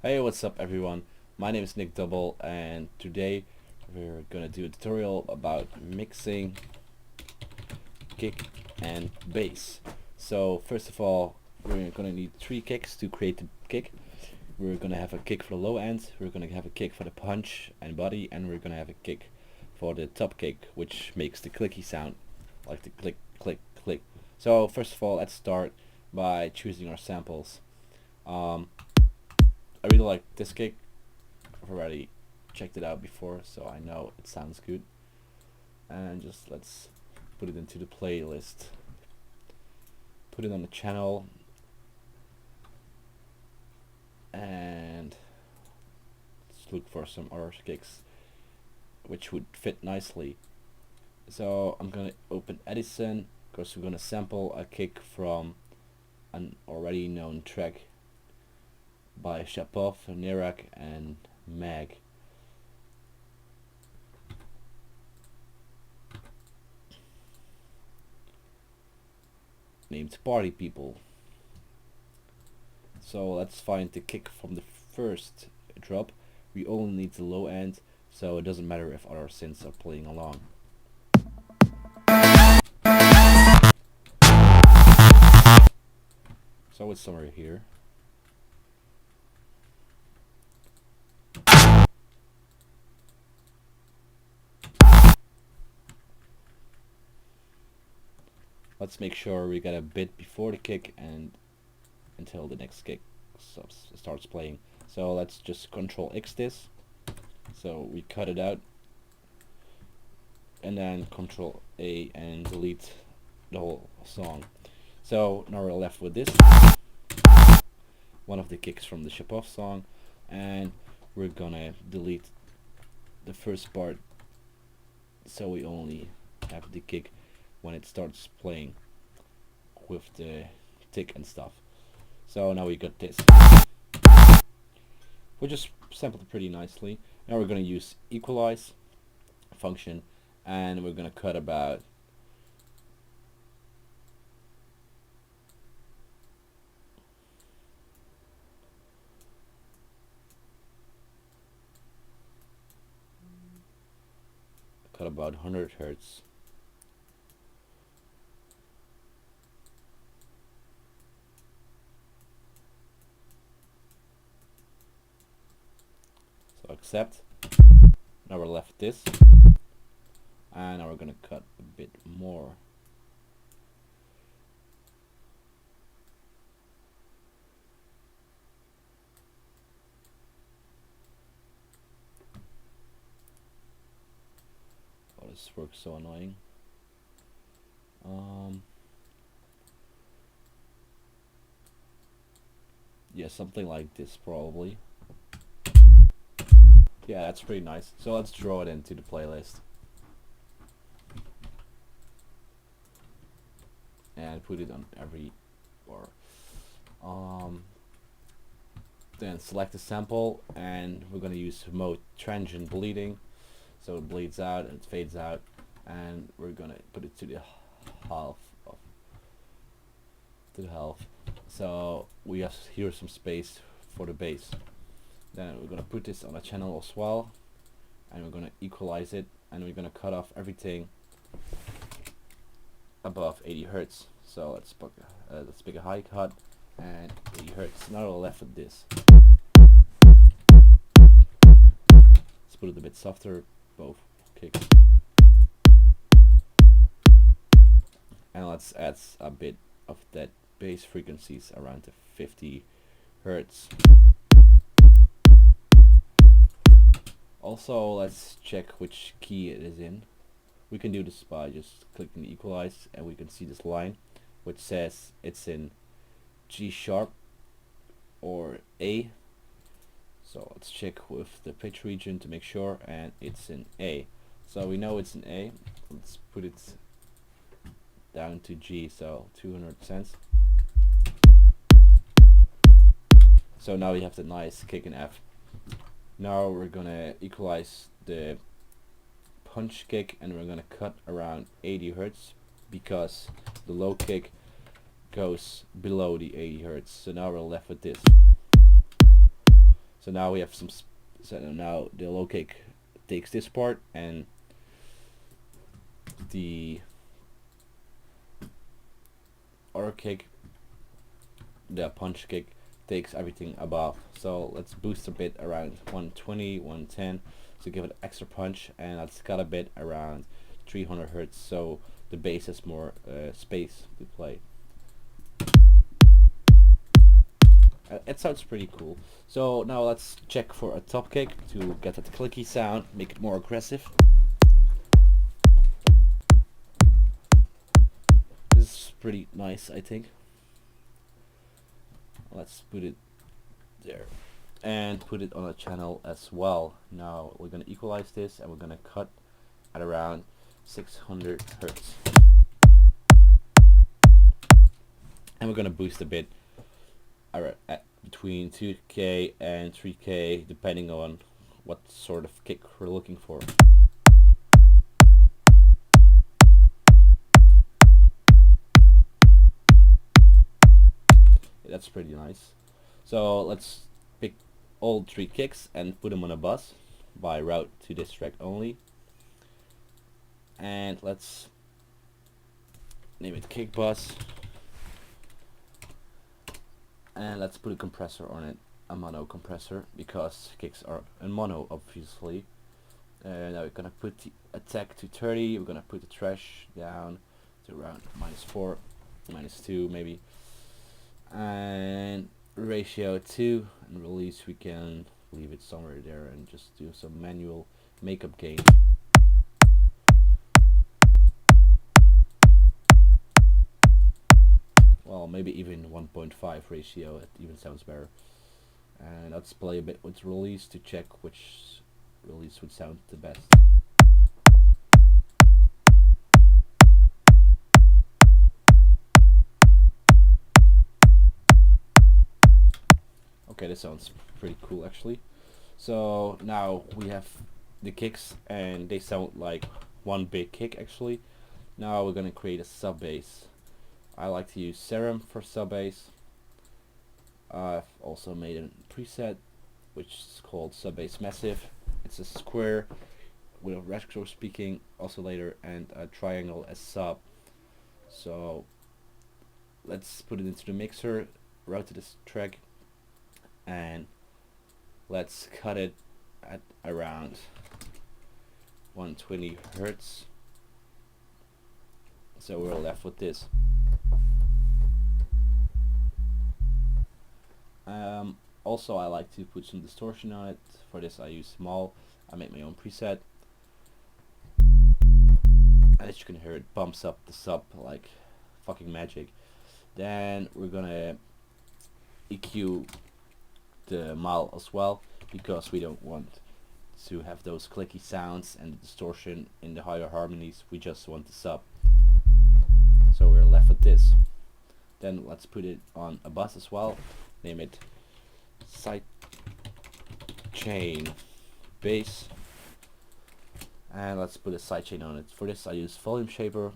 Hey, what's up everyone? My name is Nick Double and today we're gonna do a tutorial about mixing kick and bass. So first of all, we're gonna need 3 kicks to create the kick. We're gonna have a kick for the low end, we're gonna have a kick for the punch and body, and we're gonna have a kick for the top kick, which makes the clicky sound, like the click, click, click. So first of all, let's start by choosing our samples. I really like this kick. I've already checked it out before, so I know it sounds good. And just let's put it into the playlist. Put it on the channel. And let's look for some other kicks which would fit nicely. So I'm gonna open Edison because we're gonna sample a kick from an already known track by Shapov, Nerak and Mag. Named Party People. So let's find the kick from the first drop. We only need the low end, so it doesn't matter if other synths are playing along. So it's somewhere here. Let's make sure we get a bit before the kick and until the next kick starts playing. So let's just Control X this. So we cut it out, and then Control A and delete the whole song. So now we're left with this, one of the kicks from the Shapov song, and we're gonna delete the first part so we only have the kick when it starts playing with the tick and stuff. So now we got this. We just sampled it pretty nicely. Now we're gonna use equalize function, and we're gonna cut about about 100 hertz. So accept. Now we're left with this, and now we're gonna cut a bit more. Oh, this works so annoying. Yeah, something like this probably. Yeah, that's pretty nice. So let's draw it into the playlist. And put it on every bar. Then select the sample, and we're gonna use mode transient bleeding, so it bleeds out and it fades out, and we're gonna put it to the half. So we have here some space for the bass. Then we're gonna put this on a channel as well, and we're gonna equalize it, and we're gonna cut off everything above 80 hertz. So let's pick a high cut and 80 hertz. Now we're left with this. Let's put it a bit softer, both kicks. And let's add a bit of that bass frequencies around the 50 hertz. Also, let's check which key it is in. We can do this by just clicking the equalize, and we can see this line which says it's in G sharp or A. So let's check with the pitch region to make sure, and it's in A. So we know it's in A. Let's put it down to G, so 200 cents. So now we have the nice kick in F. Now we're gonna equalize the punch kick, and we're gonna cut around 80 hertz because the low kick goes below the 80 hertz. So now we're left with this. So now we have some. So now the low kick takes this part, and the other kick, the punch kick, takes everything above. So let's boost a bit around 120, 110 to give it extra punch, and let's cut a bit around 300 hertz so the bass has more space to play. It sounds pretty cool. So now let's check for a top kick to get that clicky sound, make it more aggressive. This is pretty nice, I think. Let's put it there and put it on a channel as well. Now we're gonna equalize this and we're gonna cut at around 600 hertz, and we're gonna boost a bit at between 2k and 3k depending on what sort of kick we're looking for. That's pretty nice. So let's pick all 3 kicks and put them on a bus by route to this track only, and let's name it kick bus, and let's put a compressor on it, a mono compressor, because kicks are in mono obviously. Now we're gonna put the attack to 30, we're gonna put the trash down to around -4, -2 maybe, and ratio 2, and release we can leave it somewhere there and just do some manual makeup gain. Well, maybe even 1.5 ratio, it even sounds better. And let's play a bit with release to check which release would sound the best. Okay, this sounds pretty cool actually. So now we have the kicks and they sound like one big kick actually. Now we're gonna create a sub bass. I like to use Serum for sub bass. I've also made a preset which is called Sub Bass Massive. It's a square with a retro speaking oscillator and a triangle as sub. So let's put it into the mixer, route to this track, and let's cut it at around 120 hertz. So we're left with this. Also I like to put some distortion on it. For this I use small. I make my own preset. As you can hear, it bumps up the sub like fucking magic. Then we're gonna EQ the mal as well, because we don't want to have those clicky sounds and the distortion in the higher harmonies. We just want the sub. So we're left with this. Then let's put it on a bus as well. Name it sidechain bass, and let's put a sidechain on it. For this I use volume shaper,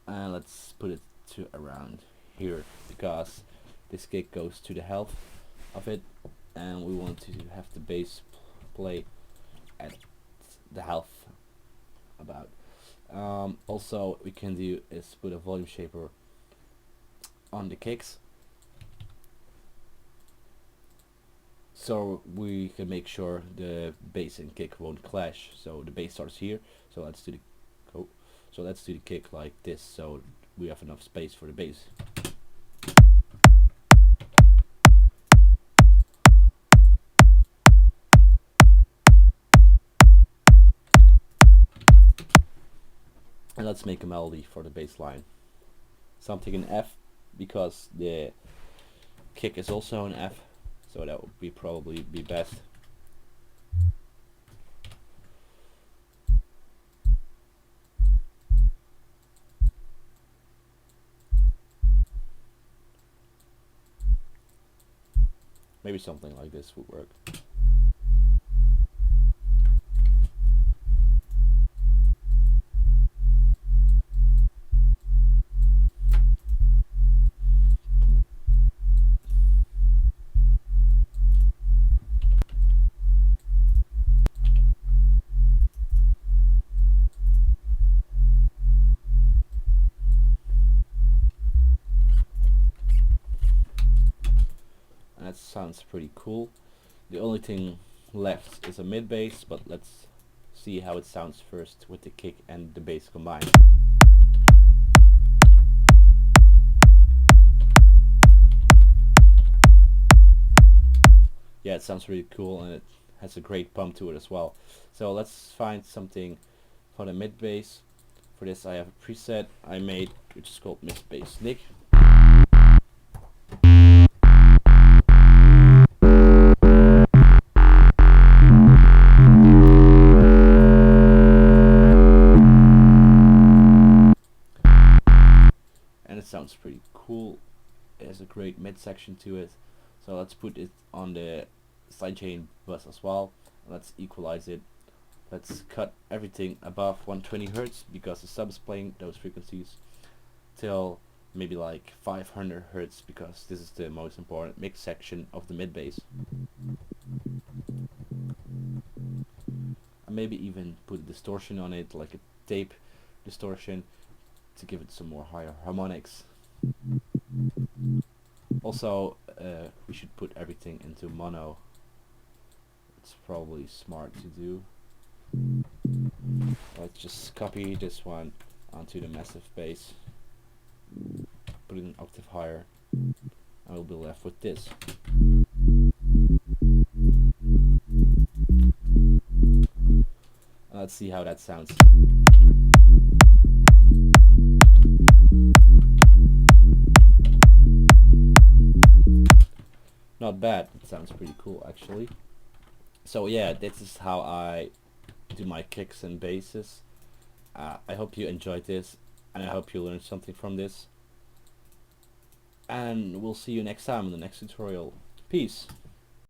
and let's put it to around here because this kick goes to the health of it and we want to have the bass play at the health about. Also we can do is put a volume shaper on the kicks so we can make sure the bass and kick won't clash. So the bass starts here, so let's do the kick like this so we have enough space for the bass. And let's make a melody for the bass line. Something in F, because the kick is also in F, so that would be probably be best. Maybe something like this would work. that sounds pretty cool. The only thing left is a mid bass, but let's see how it sounds first with the kick and the bass combined. Yeah, it sounds really cool, and it has a great pump to it as well. So let's find something for the mid bass. For this I have a preset I made which is called mid bass lick. And it sounds pretty cool. It has a great mid section to it. So let's put it on the sidechain bus as well. Let's equalize it. Let's cut everything above 120 Hertz because the sub is playing those frequencies till maybe like 500 Hertz because this is the most important mix section of the mid bass. And maybe even put a distortion on it, like a tape distortion, to give it some more higher harmonics. Also, we should put everything into mono. It's probably smart to do. Let's just copy this one onto the massive bass, put it an octave higher, and we'll be left with this. Let's see how that sounds. Not bad, it sounds pretty cool actually. So yeah, this is how I do my kicks and basses. I hope you enjoyed this, and I hope you learned something from this. And we'll see you next time in the next tutorial. Peace.